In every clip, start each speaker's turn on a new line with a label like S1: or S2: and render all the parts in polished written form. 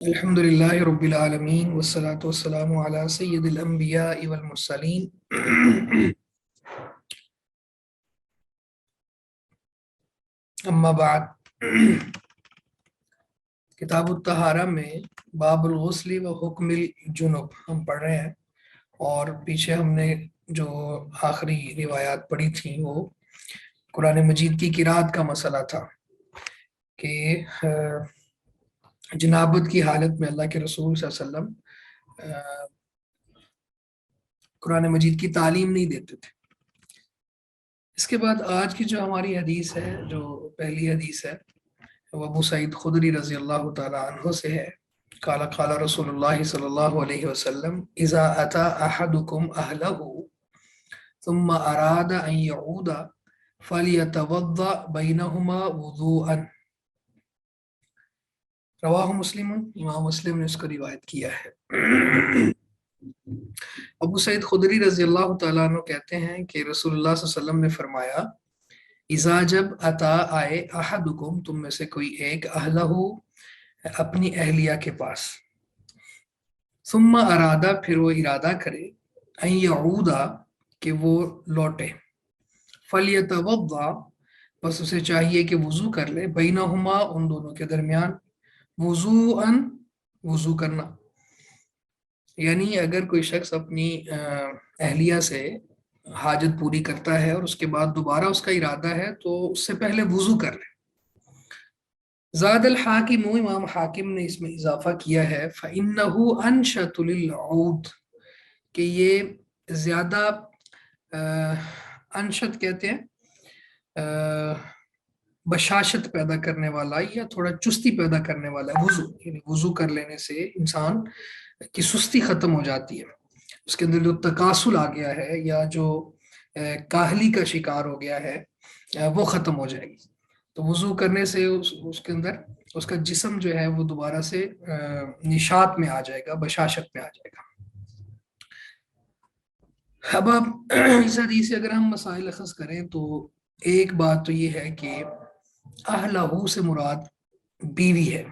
S1: الحمد للہ رب العالمین والصلاة والسلام علی سید الانبیاء والمرسلین اما بعد۔ کتاب الطہارہ میں باب الغسل و حکم الجنب ہم پڑھ رہے ہیں، اور پیچھے ہم نے جو آخری روایات پڑھی تھیں وہ قرآن مجید کی قرات کا مسئلہ تھا کہ جنابت کی حالت میں اللہ کے رسول صلی اللہ علیہ وسلم قرآن مجید کی تعلیم نہیں دیتے تھے۔ اس کے بعد آج کی جو ہماری حدیث ہے، جو پہلی حدیث ہے، وہ ابو سعید خدری رضی اللہ تعالی عنہ سے ہے۔ قال قال رسول اللہ صلی اللہ علیہ وسلم اذا اتا احدکم اہلہ ثم اراد ان يعود فلیتوضأ بینہما وضوءا۔ رواہ مسلم، امام مسلم نے اس کو روایت کیا ہے۔ ابو سعید خدری رضی اللہ تعالیٰ عنہ کہتے ہیں کہ رسول اللہ صلی اللہ علیہ وسلم نے فرمایا، اذا جب اتا آئے احدکم تم میں سے کوئی ایک اہلہ اپنی اہلیہ کے پاس، ثم ارادہ پھر وہ ارادہ کرے، ان یعودا کہ وہ لوٹے، فلیتوضا بس اسے چاہیے کہ وضو کر لے، بینہما ان دونوں کے درمیان، وضوءاً وضو کرنا، یعنی اگر کوئی شخص اپنی اہلیہ سے حاجت پوری کرتا ہے اور اس کے بعد دوبارہ اس کا ارادہ ہے تو اس سے پہلے وضو کر لے۔ زاد الحاکم، امام حاکم نے اس میں اضافہ کیا ہے، فَإِنَّهُ أَنشَطُ لِلْعُودِ کہ یہ زیادہ انشط کہتے ہیں بشاشت پیدا کرنے والا یا تھوڑا چستی پیدا کرنے والا ہے وضو، یعنی وضو کر لینے سے انسان کی سستی ختم ہو جاتی ہے، اس کے اندر جو تکاسل آ گیا ہے یا جو کاہلی کا شکار ہو گیا ہے وہ ختم ہو جائے گی۔ تو وضو کرنے سے اس کے اندر اس کا جسم جو ہے وہ دوبارہ سے نشاط میں آ جائے گا، بشاشت میں آ جائے گا۔ اب آپ اس حدیث سے اگر ہم مسائل اخذ کریں تو ایک بات تو یہ ہے کہ اہلہ سے مراد بیوی ہے،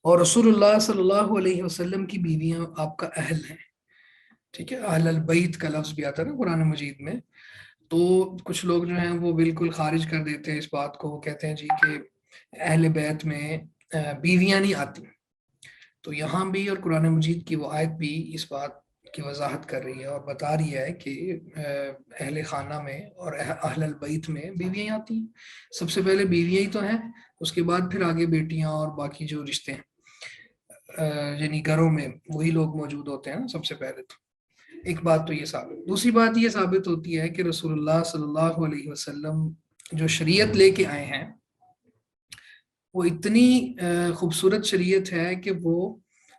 S1: اور رسول اللہ صلی اللہ علیہ وسلم کی بیویاں آپ کا اہل ہیں، ٹھیک ہے۔ اہل البیت کا لفظ بھی آتا ہے نا قرآن مجید میں، تو کچھ لوگ جو ہیں وہ بالکل خارج کر دیتے ہیں اس بات کو، وہ کہتے ہیں جی کہ اہل بیت میں بیویاں نہیں آتی، تو یہاں بھی اور قرآن مجید کی وہ آیت بھی اس بات کی وضاحت کر رہی ہے اور بتا رہی ہے کہ اہل خانہ میں اور اہل البیت میں بیویاں آتی ہیں، سب سے پہلے بیویاں ہی تو ہیں، اس کے بعد پھر آگے بیٹیاں اور باقی جو رشتے ہیں، یعنی گھروں میں وہی لوگ موجود ہوتے ہیں سب سے پہلے۔ تو ایک بات تو یہ ثابت، دوسری بات یہ ثابت ہوتی ہے کہ رسول اللہ صلی اللہ علیہ وسلم جو شریعت لے کے آئے ہیں وہ اتنی خوبصورت شریعت ہے کہ وہ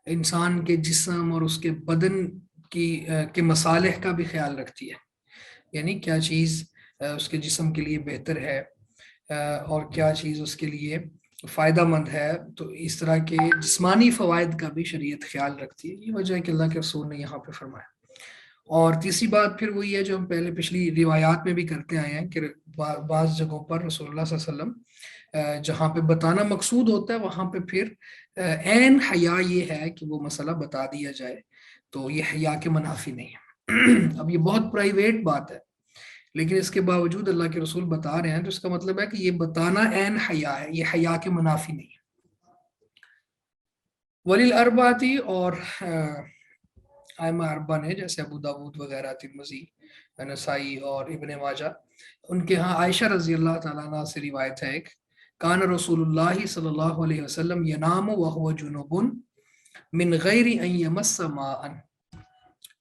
S1: انسان کے جسم اور اس کے بدن کے مصالح کا بھی خیال رکھتی ہے، یعنی کیا چیز اس کے جسم کے لیے بہتر ہے اور کیا چیز اس کے لیے فائدہ مند ہے، تو اس طرح کے جسمانی فوائد کا بھی شریعت خیال رکھتی ہے۔ یہ وجہ ہے کہ اللہ کے رسول نے یہاں پہ فرمایا۔ اور تیسری بات پھر وہی ہے جو ہم پہلے پچھلی روایات میں بھی کرتے آئے ہیں کہ بعض جگہوں پر رسول اللہ صلی اللہ علیہ وسلم جہاں پہ بتانا مقصود ہوتا ہے وہاں پہ پھر عین حیا یہ ہے کہ وہ مسئلہ بتا دیا جائے، تو یہ حیا کے منافی نہیں ہے۔ اب یہ بہت پرائیویٹ بات ہے لیکن اس کے باوجود اللہ کے رسول بتا رہے ہیں، تو اس کا مطلب ہے کہ یہ بتانا عین حیا ہے، یہ حیا کے منافی نہیں ہے۔ وللاربعۃ، اور ائمہ اربعہ نے جیسے ابو داود وغیرہ، ترمذی، نسائی اور ابن ماجہ، ان کے ہاں عائشہ رضی اللہ تعالیٰ عنہ سے روایت ہے، ایک کان رسول اللہ صلی اللہ علیہ وسلم ینام وهو جنوب من غیر ان یمس ماء،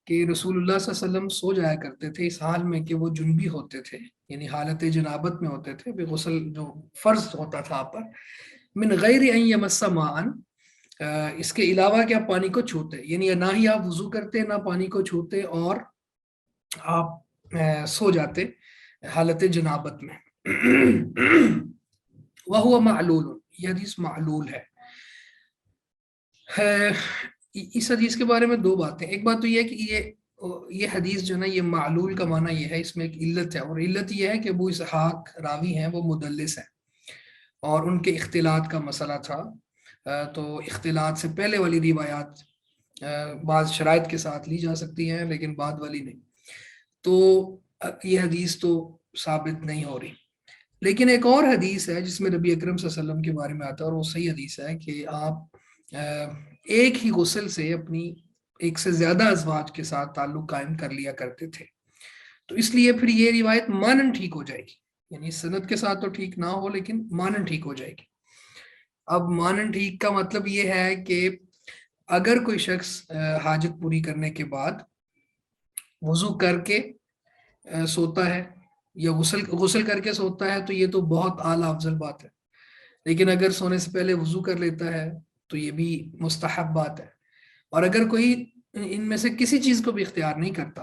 S1: کہ رسول اللہ صلی اللہ علیہ وسلم سو جایا کرتے تھے اس حال میں کہ وہ جنبی ہوتے تھے، یعنی حالت جنابت میں ہوتے تھے، غسل جو فرض ہوتا تھا آپ پر، من غیر ان یمس ماء، اس کے علاوہ کہ آپ پانی کو چھوتے، یعنی نہ ہی آپ وضو کرتے نہ پانی کو چھوتے، اور آپ سو جاتے حالت جنابت میں۔ وَهُوَ معلول، یہ حدیث معلول ہے۔ اس حدیث کے بارے میں دو باتیں، ایک بات تو یہ ہے کہ یہ حدیث جو ہے نا، یہ معلول کا معنی یہ ہے، اس میں ایک علت ہے، اور علت یہ ہے کہ ابو اسحاق راوی ہیں وہ مدلس ہیں اور ان کے اختلاط کا مسئلہ تھا، تو اختلاط سے پہلے والی روایات بعض شرائط کے ساتھ لی جا سکتی ہیں لیکن بعد والی نہیں، تو یہ حدیث تو ثابت نہیں ہو رہی۔ لیکن ایک اور حدیث ہے جس میں نبی اکرم صلی اللہ علیہ وسلم کے بارے میں آتا ہے، اور وہ صحیح حدیث ہے کہ آپ ایک ہی غسل سے اپنی ایک سے زیادہ ازواج کے ساتھ تعلق قائم کر لیا کرتے تھے، تو اس لیے پھر یہ روایت مانن ٹھیک ہو جائے گی، یعنی سند کے ساتھ تو ٹھیک نہ ہو لیکن مانن ٹھیک ہو جائے گی۔ اب مانن ٹھیک کا مطلب یہ ہے کہ اگر کوئی شخص حاجت پوری کرنے کے بعد وضو کر کے سوتا ہے یا غسل کر کے سوتا ہے تو یہ تو بہت اعلیٰ افضل بات ہے، لیکن اگر سونے سے پہلے وضو کر لیتا ہے تو یہ بھی مستحب بات ہے، اور اگر کوئی ان میں سے کسی چیز کو بھی اختیار نہیں کرتا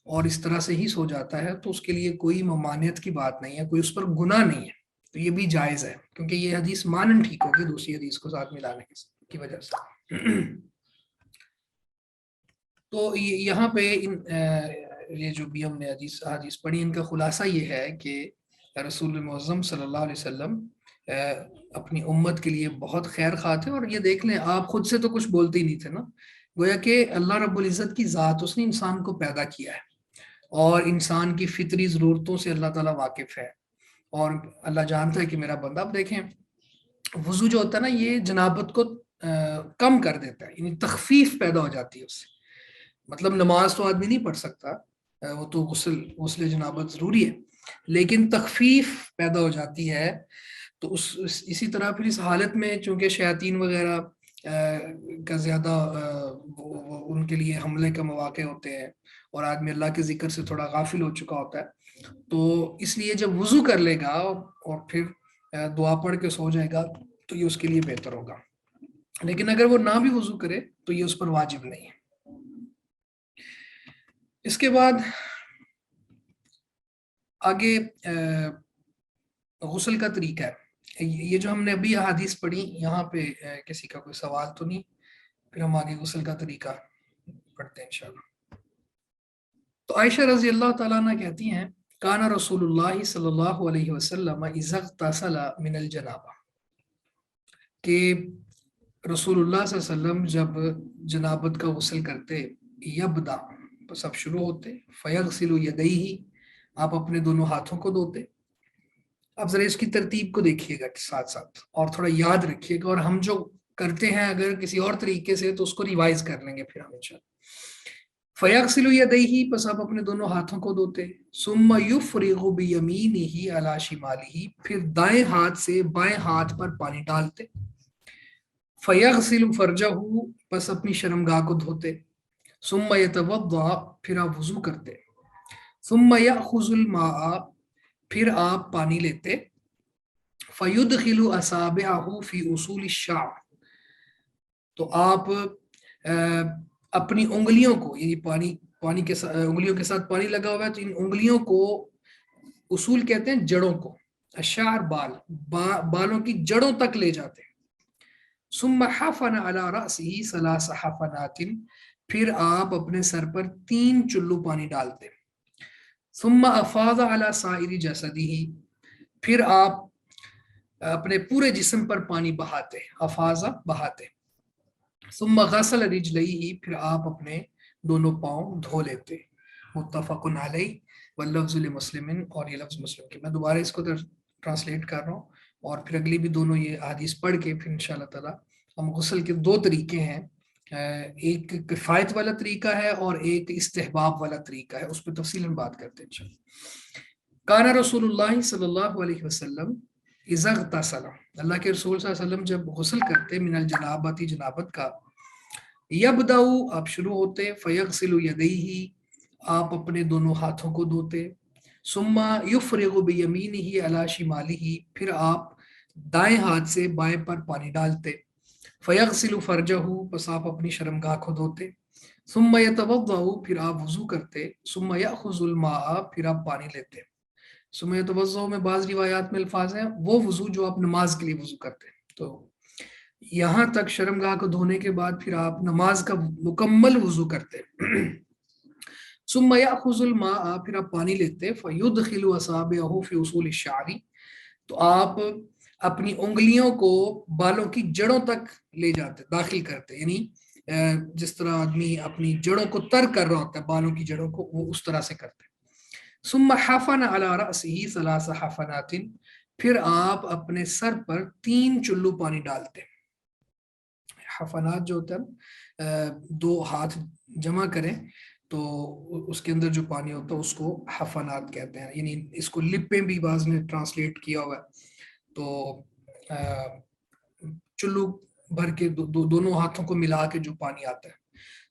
S1: اور اس طرح سے ہی سو جاتا ہے تو اس کے لیے کوئی ممانعت کی بات نہیں ہے، کوئی اس پر گناہ نہیں ہے، تو یہ بھی جائز ہے، کیونکہ یہ حدیث مانن ٹھیک ہوگی دوسری حدیث کو ساتھ ملانے کی وجہ سے۔ تو یہاں پہ یہ جو بھی ہم نے حدیث پڑھی، ان کا خلاصہ یہ ہے کہ رسول معظم صلی اللہ علیہ وسلم اپنی امت کے لیے بہت خیر خواہ تھے، اور یہ دیکھ لیں آپ خود سے تو کچھ بولتے ہی نہیں تھے نا، گویا کہ اللہ رب العزت کی ذات، اس نے انسان کو پیدا کیا ہے اور انسان کی فطری ضرورتوں سے اللہ تعالیٰ واقف ہے، اور اللہ جانتا ہے کہ میرا بندہ، اب دیکھیں وضو جو ہوتا ہے نا یہ جنابت کو کم کر دیتا ہے، یعنی تخفیف پیدا ہو جاتی ہے اس سے، مطلب نماز تو آدمی نہیں پڑھ سکتا، وہ تو غسل جنابت ضروری ہے، لیکن تخفیف پیدا ہو جاتی ہے، تو اسی طرح پھر اس حالت میں چونکہ شیاطین وغیرہ کا زیادہ ان کے لیے حملے کا مواقع ہوتے ہیں، اور آدمی اللہ کے ذکر سے تھوڑا غافل ہو چکا ہوتا ہے، تو اس لیے جب وضو کر لے گا اور پھر دعا پڑھ کے سو جائے گا تو یہ اس کے لیے بہتر ہوگا، لیکن اگر وہ نہ بھی وضو کرے تو یہ اس پر واجب نہیں ہے۔ اس کے بعد آگے غسل کا طریقہ ہے، یہ جو ہم نے ابھی احادیث پڑھی یہاں پہ کسی کا کوئی سوال تو نہیں، پھر ہم آگے غسل کا طریقہ پڑھتے ہیں انشاءاللہ۔ تو عائشہ رضی اللہ تعالیٰ عنہ کہتی ہیں کانا رسول اللہ صلی اللہ علیہ وسلم اذا اغتسل من الجنابہ، کہ رسول اللہ صلی اللہ علیہ وسلم جب جنابت کا غسل کرتے، یبدا بس اب شروع ہوتے، فیغسل یدیہ آپ اپنے دونوں ہاتھوں کو دھوتے۔ اب ذرا اس کی ترتیب کو دیکھیے گا ساتھ ساتھ اور تھوڑا یاد رکھیے گا، اور ہم جو کرتے ہیں اگر کسی اور طریقے سے تو اس کو ریوائز کر لیں گے پھر ہم انشاءاللہ۔ فیغسل یدیہ بس آپ اپنے دونوں ہاتھوں کو دھوتے، ثم یفرغ بیمینہ علی شمالہ پھر دائیں ہاتھ سے بائیں ہاتھ پر پانی ڈالتے، فیغسل فرجہ بس اپنی شرمگاہ کو دھوتے، ثم یتوضا پھر آپ وضو کرتے، ثم یأخذ الماء پھر آپ پانی لیتے، فیدخل اصابعہ فی اصول الشعر تو آپ اپنی انگلیوں کو، یعنی پانی کے انگلیوں کے ساتھ پانی لگا ہوا ہے تو ان انگلیوں کو اصول کہتے ہیں جڑوں کو، الشعر بالوں کی جڑوں تک لے جاتے ہیں، ثم حفن علی رأسہ ثلاث حفنات پھر آپ اپنے سر پر 3 چلو پانی ڈالتے، ثم افاض علی سائر جسدہ پھر آپ اپنے پورے جسم پر پانی بہاتے، افاضہ بہاتے، ثم غسل رجلیہ پھر آپ اپنے دونوں پاؤں دھو لیتے، متفق علیہ واللفظ لمسلم، اور یہ لفظ مسلم کے، میں دوبارہ اس کو ٹرانسلیٹ کر رہا ہوں، اور پھر اگلی بھی دونوں یہ حدیث پڑھ کے پھر انشاءاللہ تعالی ہم غسل کے 2 طریقے ہیں، ایک کفایت والا طریقہ ہے اور ایک استحباب والا طریقہ ہے، اس پہ تفصیلاً بات کرتے ہیں انشاءاللہ۔ کانا رسول اللہ صلی اللہ علیہ وسلم اذا اغتسل، اللہ کے رسول صلی اللہ علیہ وسلم جب غسل کرتے، من الجنابت جنابت کا، یبداؤ آپ شروع ہوتے، فیغسل یدیہ آپ اپنے دونوں ہاتھوں کو دھوتے، ثم یفرغ بیمینہ علی شمالہ پھر آپ دائیں ہاتھ سے بائیں پر پانی ڈالتے، فیغسل فرجہ پس آپ اپنی شرمگاہ کو دھوتے، ثم یتوضا پھر آپ وضو کرتے، ثم یأخذ الماء پھر آپ پانی لیتے، ثم یتوضا میں بعض روایات میں الفاظ ہیں وہ وضو جو آپ نماز کے لیے وضو کرتے ہیں، تو یہاں تک شرمگاہ کو دھونے کے بعد پھر آپ نماز کا مکمل وضو کرتے، ثم یأخذ الماء پھر آپ پانی لیتے، فیدخل اصابعہ فی اصول الشعر تو آپ اپنی انگلیوں کو بالوں کی جڑوں تک لے جاتے، داخل کرتے، یعنی جس طرح آدمی اپنی جڑوں کو تر کر رہا ہوتا ہے، بالوں کی جڑوں کو، وہ اس طرح سے کرتے۔ ثم حفن علی رأسہ ثلاث حفنات، پھر آپ اپنے سر پر 3 چلو پانی ڈالتے۔ حفنات جو ہوتا ہے 2 ہاتھ جمع کریں تو اس کے اندر جو پانی ہوتا ہے اس کو حفنات کہتے ہیں، یعنی اس کو لپیں بھی بعض نے ٹرانسلیٹ کیا ہوا ہے، تو چلو بھر کے دونوں ہاتھوں کو ملا کے جو پانی آتا ہے۔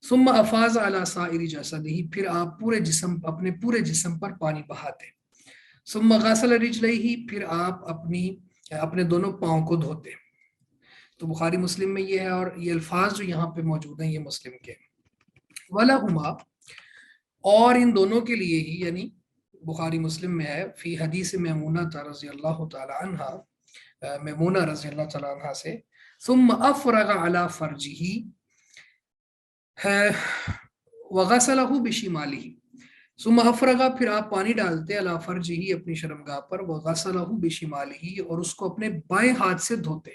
S1: ثم افاض علی سائر جسدہ، پھر آپ اپنے پورے جسم پر پانی بہاتے۔ ثم غسل رجلہ، پھر آپ اپنے دونوں پاؤں کو دھوتے۔ تو بخاری مسلم میں یہ ہے، اور یہ الفاظ جو یہاں پہ موجود ہیں یہ مسلم کے۔ وَلَهُمَا، اور ان دونوں کے لیے ہی، یعنی بخاری مسلم میں ہے، فی حدیث میمونہ رضی اللہ تعالی عنہ، میمونہ رضی اللہ تعالی عنہ سے، ثم افرغ علی فرجہ وغسلہ بشمالہ، ثم افرغ، پھر آپ پانی ڈالتے، علی فرجہ، اپنی شرمگاہ پر، وغسلہ بشمالہ، اور اس کو اپنے بائیں ہاتھ سے دھوتے۔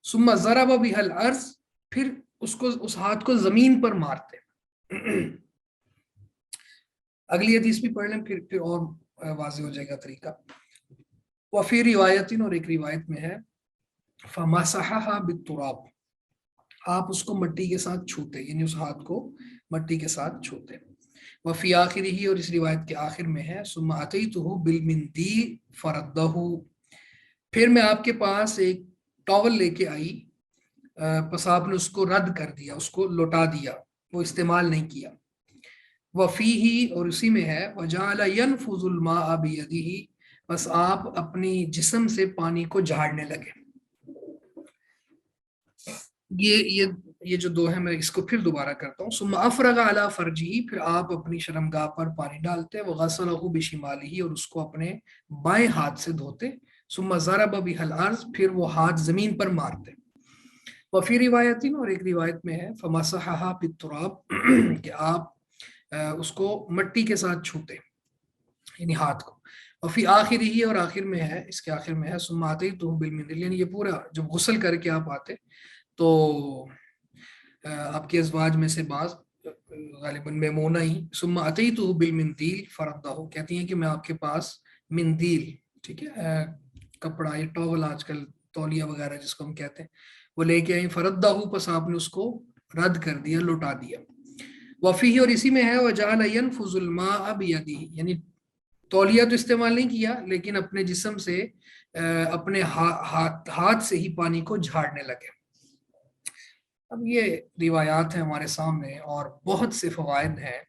S1: ثم ضرب بها الارض، پھر اس ہاتھ کو زمین پر مارتے۔ اگلی حدیث بھی پڑھ لیں، پھر اور واضح ہو جائے گا طریقہ۔ وفی روایت، اور ایک روایت میں ہے، فمسحها بالتراب، آپ اس کو مٹی کے ساتھ چھوتے، یعنی اس ہاتھ کو مٹی کے ساتھ چھوتے۔ وفی آخرہ، اور اس روایت کے آخر میں ہے، ثم اتیتہ بالمندیل فردہ، پھر میں آپ کے پاس ایک ٹاول لے کے آئی، پس آپ نے اس کو رد کر دیا، اس کو لوٹا دیا، وہ استعمال نہیں کیا۔ وفیہ، اور اسی میں ہے، وجعل ينفض الماء بيده، بس آپ اپنی جسم سے پانی کو جھاڑنے لگے۔ یہ جو 2 ہیں، میں اس کو پھر دوبارہ کرتا ہوں۔ ثم افرغ علی فرجہ، پھر آپ اپنی شرمگاہ پر پانی ڈالتے، وغسلہ بشمالہ، اور اس کو اپنے بائیں ہاتھ سے دھوتے۔ ثم ضرب بها الارض، پھر وہ ہاتھ زمین پر مارتے۔ وفی روایت، اور ایک روایت میں ہے، فمسحها بالتراب، کہ آپ اس کو مٹی کے ساتھ چھوتے، یعنی ہاتھ کو۔ وفی آخر ہی، اور آخر میں ہے، اس کے آخر میں ہے، ثم اتیتہ بالمندیل، یعنی یہ پورا جب غسل کر کے آپ آتے تو آپ کے ازواج میں سے بعض، غالباً میمونہ ہی، ثم اتیتہ بالمندیل فردہ، کہتی ہیں کہ میں آپ کے پاس مندیل، ٹھیک ہے، کپڑا یا ٹاول، آج کل تولیہ وغیرہ جس کو ہم کہتے ہیں، وہ لے کے آئی، فردہ، پس آپ نے اس کو رد کر دیا، لوٹا دیا۔ وفیہ، اور اسی میں ہے، وجعل ينفض الماء بيده، یعنی تولیہ تو استعمال نہیں کیا، لیکن اپنے جسم سے اپنے ہاتھ سے ہی پانی کو جھاڑنے لگے۔ اب یہ روایات ہیں ہمارے سامنے، اور بہت سے فوائد ہیں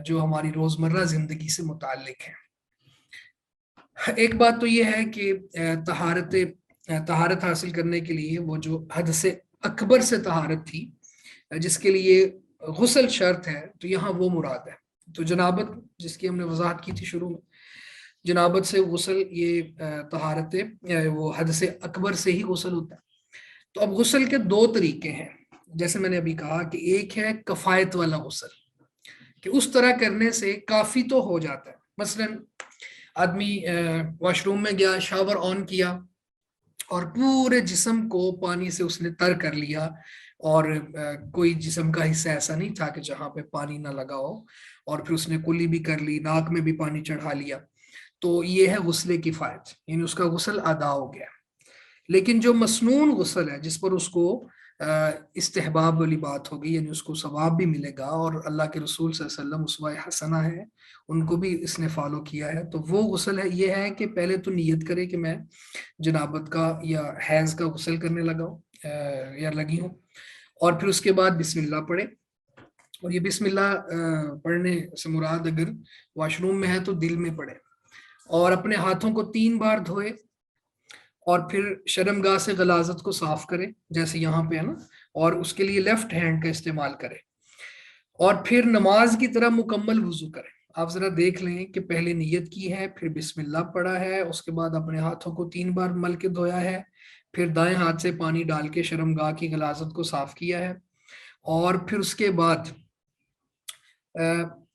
S1: جو ہماری روزمرہ زندگی سے متعلق ہیں۔ ایک بات تو یہ ہے کہ طہارت حاصل کرنے کے لیے وہ جو حد سے اکبر سے طہارت تھی، جس کے لیے غسل شرط ہے، تو یہاں وہ مراد ہے۔ تو جنابت، جس کی ہم نے وضاحت کی تھی شروع میں، جنابت سے غسل، یہ طہارت وہ حد سے اکبر سے ہی غسل ہوتا ہے۔ تو اب غسل کے 2 طریقے ہیں، جیسے میں نے ابھی کہا کہ ایک ہے کفایت والا غسل، کہ اس طرح کرنے سے کافی تو ہو جاتا ہے۔ مثلا آدمی واش روم میں گیا، شاور آن کیا، اور پورے جسم کو پانی سے اس نے تر کر لیا، اور کوئی جسم کا حصہ ایسا نہیں تھا کہ جہاں پہ پانی نہ لگا ہو، اور پھر اس نے کلی بھی کر لی، ناک میں بھی پانی چڑھا لیا، تو یہ ہے غسل کفایت، یعنی اس کا غسل ادا ہو گیا۔ لیکن جو مسنون غسل ہے، جس پر اس کو استحباب والی بات ہوگی، یعنی اس کو ثواب بھی ملے گا، اور اللہ کے رسول صلی اللہ علیہ وسلم اسوہ حسنہ ہے، ان کو بھی اس نے فالو کیا ہے، تو وہ غسل ہے، یہ ہے کہ پہلے تو نیت کرے کہ میں جنابت کا یا حیض کا غسل کرنے لگا ہوں یا لگی ہوں، اور پھر اس کے بعد بسم اللہ پڑھے، اور یہ بسم اللہ پڑھنے سے مراد اگر واش روم میں ہے تو دل میں پڑھے، اور اپنے ہاتھوں کو 3 بار دھوئے، اور پھر شرمگاہ سے غلاظت کو صاف کرے، جیسے یہاں پہ ہے نا، اور اس کے لیے لیفٹ ہینڈ کا استعمال کرے، اور پھر نماز کی طرح مکمل وضو کرے۔ آپ ذرا دیکھ لیں کہ پہلے نیت کی ہے، پھر بسم اللہ پڑھا ہے، اس کے بعد اپنے ہاتھوں کو 3 بار مل کے دھویا ہے، پھر دائیں ہاتھ سے پانی ڈال کے شرمگاہ کی غلاظت کو صاف کیا ہے، اور پھر اس کے بعد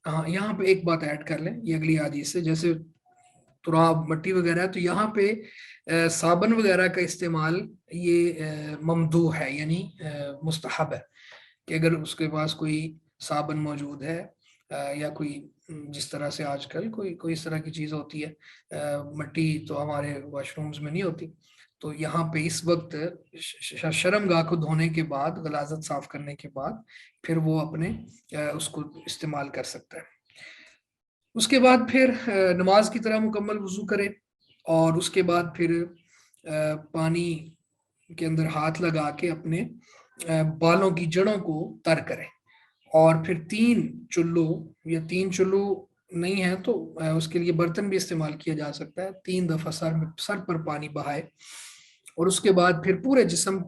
S1: ہاں، یہاں پہ ایک بات ایڈ کر لیں، یہ اگلی حدیث سے، جیسے تراب مٹی وغیرہ ہے، تو یہاں پہ صابن وغیرہ کا استعمال یہ ممدوح ہے، یعنی مستحب ہے کہ اگر اس کے پاس کوئی صابن موجود ہے یا کوئی جس طرح سے آج کل کوئی اس طرح کی چیز ہوتی ہے، مٹی تو ہمارے واش رومز میں نہیں ہوتی، تو یہاں پہ اس وقت شرم گاہ کو دھونے کے بعد، غلاظت صاف کرنے کے بعد پھر وہ اپنے اس کو استعمال کر سکتا ہے۔ اس کے بعد پھر نماز کی طرح مکمل وضو کرے، اور اس کے بعد پھر پانی کے اندر ہاتھ لگا کے اپنے بالوں کی جڑوں کو تر کرے، اور پھر 3 چلو یا 3 چلو نہیں ہے تو اس کے لیے برتن بھی استعمال کیا جا سکتا ہے، 3 دفعہ سر پر پانی بہائے، اور اس کے بعد پھر پورے جسم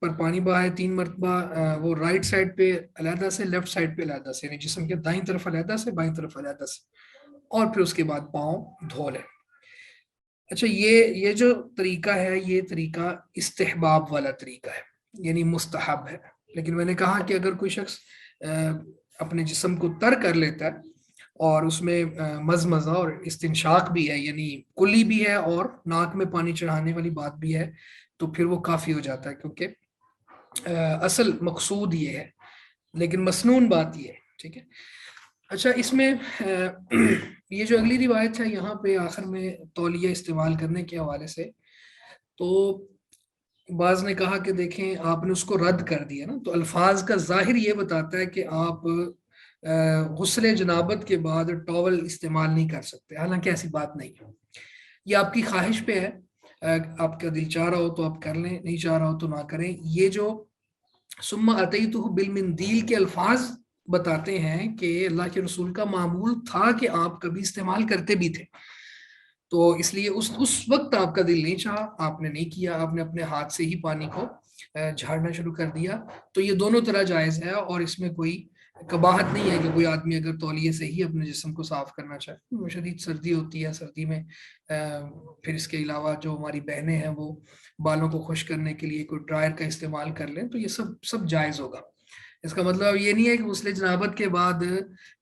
S1: پر پانی بہائے 3 مرتبہ، وہ رائٹ سائڈ پہ علیحدہ سے، لیفٹ سائڈ پہ علیحدہ سے، یعنی جسم کے دائیں طرف علیحدہ سے، بائیں طرف علیحدہ سے، اور پھر اس کے بعد پاؤں دھو لے۔ اچھا، یہ جو طریقہ ہے یہ طریقہ استحباب والا طریقہ ہے، یعنی مستحب ہے، لیکن میں نے کہا کہ اگر کوئی شخص اپنے جسم کو تر کر لیتا ہے اور اس میں مزمزہ اور استنشاق بھی ہے، یعنی کلی بھی ہے اور ناک میں پانی چڑھانے والی بات بھی ہے، تو پھر وہ کافی ہو جاتا ہے، کیونکہ اصل مقصود یہ ہے، لیکن مسنون بات یہ ہے، ٹھیک ہے۔ اچھا، اس میں یہ جو اگلی روایت ہے یہاں پہ آخر میں تولیہ استعمال کرنے کے حوالے سے، تو بعض نے کہا کہ دیکھیں آپ نے اس کو رد کر دیا نا، تو الفاظ کا ظاہر یہ بتاتا ہے کہ آپ غسل جنابت کے بعد ٹاول استعمال نہیں کر سکتے، حالانکہ ایسی بات نہیں ہے، یہ آپ کی خواہش پہ ہے، آپ کا دل چاہ رہا ہو تو آپ کر لیں، نہیں چاہ رہا ہو تو نہ کریں۔ یہ جو ثم اتیتہ بالمندیل کے الفاظ بتاتے ہیں کہ اللہ کے رسول کا معمول تھا کہ آپ کبھی استعمال کرتے بھی تھے، تو اس لیے اس وقت آپ کا دل نہیں چاہا، آپ نے نہیں کیا، آپ نے اپنے ہاتھ سے ہی پانی کو جھاڑنا شروع کر دیا، تو یہ دونوں طرح جائز ہے، اور اس میں کوئی قباحت نہیں ہے کہ کوئی آدمی اگر تولیے سے ہی اپنے جسم کو صاف کرنا چاہے۔ شدید سردی ہوتی ہے، سردی میں پھر اس کے علاوہ جو ہماری بہنیں ہیں وہ بالوں کو خشک کرنے کے لیے کوئی ڈرائر کا استعمال کر لیں، تو یہ سب جائز ہوگا۔ اس کا مطلب یہ نہیں ہے کہ غسل جنابت کے بعد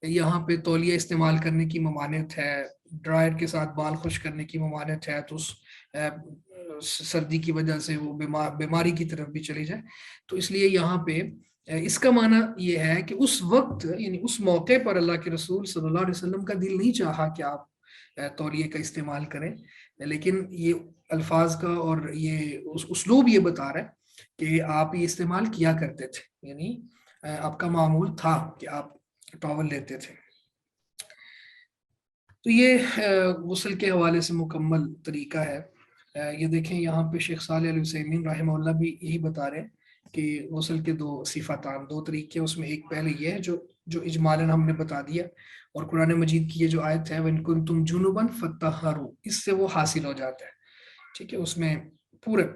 S1: یہاں پہ تولیہ استعمال کرنے کی ممانعت ہے، ڈرائر کے ساتھ بال خشک کرنے کی ممانعت ہے، تو اس سردی کی وجہ سے وہ بیماری کی طرف بھی چلی جائے، تو اس لیے یہاں پہ اس کا معنی یہ ہے کہ اس وقت، یعنی اس موقع پر اللہ کے رسول صلی اللہ علیہ وسلم کا دل نہیں چاہا کہ آپ تولیے کا استعمال کریں، لیکن یہ الفاظ کا اور یہ اسلوب یہ بتا رہا ہے کہ آپ یہ استعمال کیا کرتے تھے، یعنی آپ کا معمول تھا کہ آپ ٹاول لیتے تھے۔ تو یہ غسل کے حوالے سے مکمل طریقہ ہے۔ یہ دیکھیں یہاں پہ شیخ صالح علیہ وسلم رحمہ اللہ بھی یہی بتا رہے ہیں کہ غسل کے 2 صفتان، 2 طریقے، اس میں ایک پہلے یہ ہے جو اجمالاً ہم نے بتا دیا، اور قرآن مجید کی یہ جو آیت ہے وَإِن كُنتُمْ جُنُبًا فَطَّهَّرُوا، اس سے وہ حاصل ہو جاتا ہے، ٹھیک ہے۔ اس میں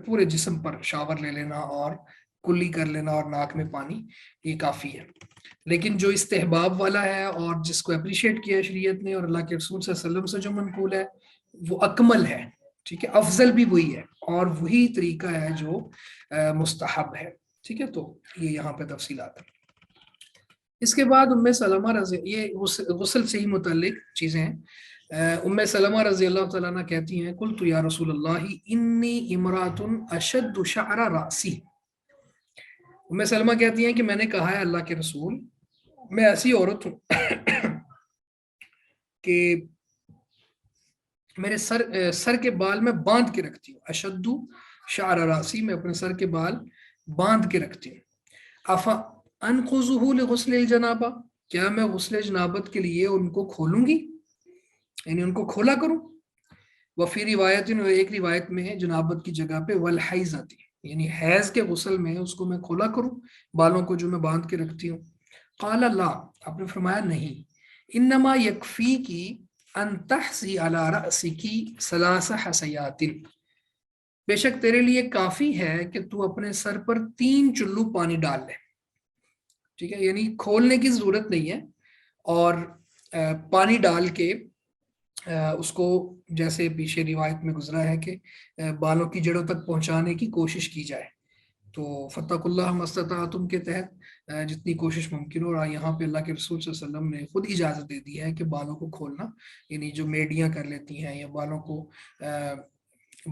S1: پورے جسم پر شاور لے لینا اور کلی کر لینا اور ناک میں پانی، یہ کافی ہے۔ لیکن جو استحباب والا ہے اور جس کو اپریشیٹ کیا شریعت نے اور اللہ کے رسول صلی اللہ علیہ وسلم سے جو منقول ہے وہ اکمل ہے، ٹھیک ہے، افضل بھی وہی ہے، اور وہی طریقہ ہے جو مستحب ہے، ٹھیک ہے۔ تو یہ یہاں پہ تفصیلات ہیں۔ اس کے بعد ام سلمہ یہ غسل سے ہی متعلق چیزیں ہیں۔ ام سلمہ رضی اللہ تعالیٰ عنہ کہتی ہیں قلت یا رسول اللہ انی امرات اشد شعر راسی۔ ام سلمہ کہتی ہیں کہ میں نے کہا ہے اللہ کے رسول، میں ایسی عورت ہوں کہ میرے سر کے بال میں باندھ کے رکھتی ہوں، اشد شعر راسی، میں اپنے سر کے بال باندھ کے رکھتی ہوں۔ افا انقضہ لغسل الجنابہ، کیا میں غسل جنابت کے لیے ان کو کھولوں گی، یعنی ان کو کھولا کروں؟ وفی روایت، ایک روایت میں ہے جنابت کی جگہ پہ والحیضۃ، یعنی حیض کے غسل میں اس کو میں کھولا کروں، بالوں کو جو میں باندھ کے رکھتی ہوں؟ قال لا، آپ نے فرمایا نہیں، انما یکفیکی ان تحسی علی رأسکی ثلاث حسیات، بے شک تیرے لیے کافی ہے کہ تو اپنے سر پر 3 چلو پانی ڈال لے، ٹھیک ہے، یعنی کھولنے کی ضرورت نہیں ہے، اور پانی ڈال کے اس کو جیسے پیچھے روایت میں گزرا ہے کہ بالوں کی جڑوں تک پہنچانے کی کوشش کی جائے، تو فتقوا مستطاعتم کے تحت جتنی کوشش ممکن ہو. اور یہاں پہ اللہ کے رسول صلی اللہ علیہ وسلم نے خود اجازت دے دی ہے کہ بالوں کو کھولنا، یعنی جو میڈیاں کر لیتی ہیں یا بالوں کو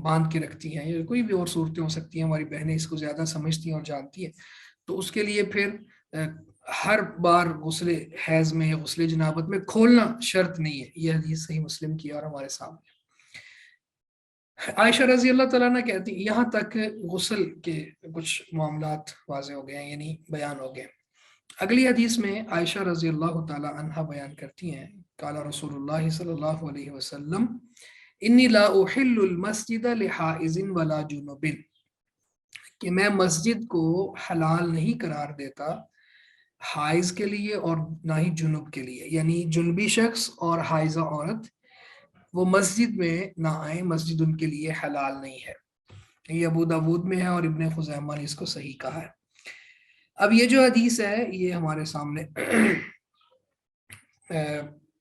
S1: باندھ کے رکھتی ہیں یا کوئی بھی اور صورتیں ہو سکتی ہیں، ہماری بہنیں اس کو زیادہ سمجھتی ہیں اور جانتی ہیں، تو اس کے لیے پھر ہر بار غسل حیض میں یا غسل جنابت میں کھولنا شرط نہیں ہے. یہ حدیث صحیح مسلم کی اور ہمارے سامنے. عائشہ رضی اللہ تعالیٰ عنہ کہتی، یہاں تک غسل کے کچھ معاملات واضح ہو گئے ہیں، یعنی بیان ہو گئے. اگلی حدیث میں عائشہ رضی اللہ تعالیٰ عنہ بیان کرتی ہیں، قال رسول اللہ صلی اللہ علیہ وسلم انی لا احل المسجد لحائض ولا جنوب، کہ میں مسجد کو حلال نہیں قرار دیتا حائض کے لیے اور نہ ہی جنوب کے لیے، یعنی جنبی شخص اور حائضہ عورت وہ مسجد میں نہ آئیں، مسجد ان کے لیے حلال نہیں ہے. یہ ابو داود میں ہے اور ابن خزیمہ نے اس کو صحیح کہا ہے. اب یہ جو حدیث ہے یہ ہمارے سامنے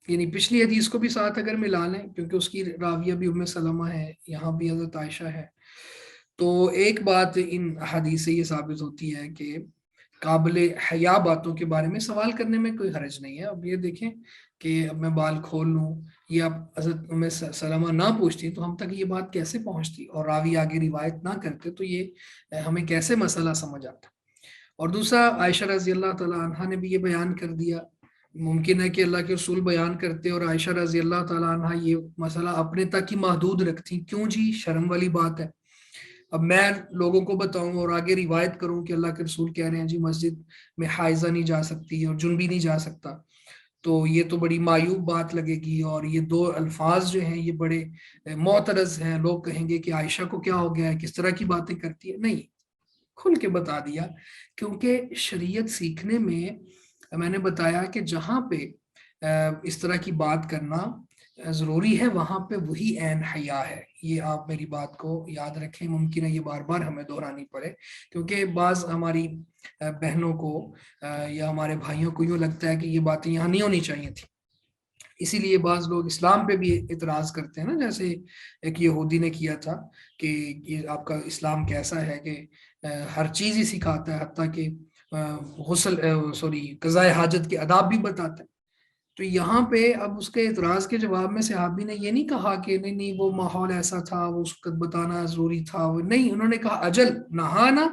S1: یعنی پچھلی حدیث کو بھی ساتھ اگر ملا لیں، کیونکہ اس کی راویہ بھی ام سلمہ ہے، یہاں بھی حضرت عائشہ ہے، تو ایک بات ان حدیث سے یہ ثابت ہوتی ہے کہ قابل حیا باتوں کے بارے میں سوال کرنے میں کوئی حرج نہیں ہے. اب یہ دیکھیں کہ اب میں بال کھول لوں، یہ اب حضرت ام سلمہ نہ پوچھتی تو ہم تک یہ بات کیسے پہنچتی، اور راوی آگے روایت نہ کرتے تو یہ ہمیں کیسے مسئلہ سمجھ آتا. اور دوسرا، عائشہ رضی اللہ تعالیٰ عنہ نے بھی یہ بیان کر دیا. ممکن ہے کہ اللہ کے رسول بیان کرتے اور عائشہ رضی اللہ تعالیٰ عنہ یہ مسئلہ اپنے تک ہی محدود رکھتی. کیوں جی، شرم والی بات ہے. اب میں لوگوں کو بتاؤں اور آگے روایت کروں کہ اللہ کے رسول کہہ رہے ہیں جی مسجد میں حائضہ نہیں جا سکتی اور جنبی نہیں جا سکتا، تو یہ تو بڑی معیوب بات لگے گی، اور یہ دو الفاظ جو ہیں یہ بڑے معترض ہیں. لوگ کہیں گے کہ عائشہ کو کیا ہو گیا ہے، کس طرح کی باتیں کرتی ہے. نہیں، کھل کے بتا دیا، کیونکہ شریعت سیکھنے میں نے بتایا کہ جہاں پہ اس طرح کی بات کرنا ضروری ہے وہاں پہ وہی عین حیا ہے. یہ آپ میری بات کو یاد رکھیں. ممکن ہے یہ بار بار ہمیں دہرانی پڑے، کیونکہ بعض ہماری بہنوں کو یا ہمارے بھائیوں کو یوں لگتا ہے کہ یہ باتیں یہاں نہیں ہونی چاہیے تھی. اسی لیے بعض لوگ اسلام پہ بھی اعتراض کرتے ہیں نا، جیسے ایک یہودی نے کیا تھا کہ یہ آپ کا اسلام کیسا ہے کہ ہر چیز ہی سکھاتا ہے، حتیٰ کہ قضاء حاجت کے آداب بھی بتاتا ہے. تو یہاں پہ اب اس کے اعتراض کے جواب میں صحابی نے یہ نہیں کہا کہ نہیں وہ ماحول ایسا تھا، وہ اس کو بتانا ضروری تھا، نہیں، انہوں نے کہا اجل نہانا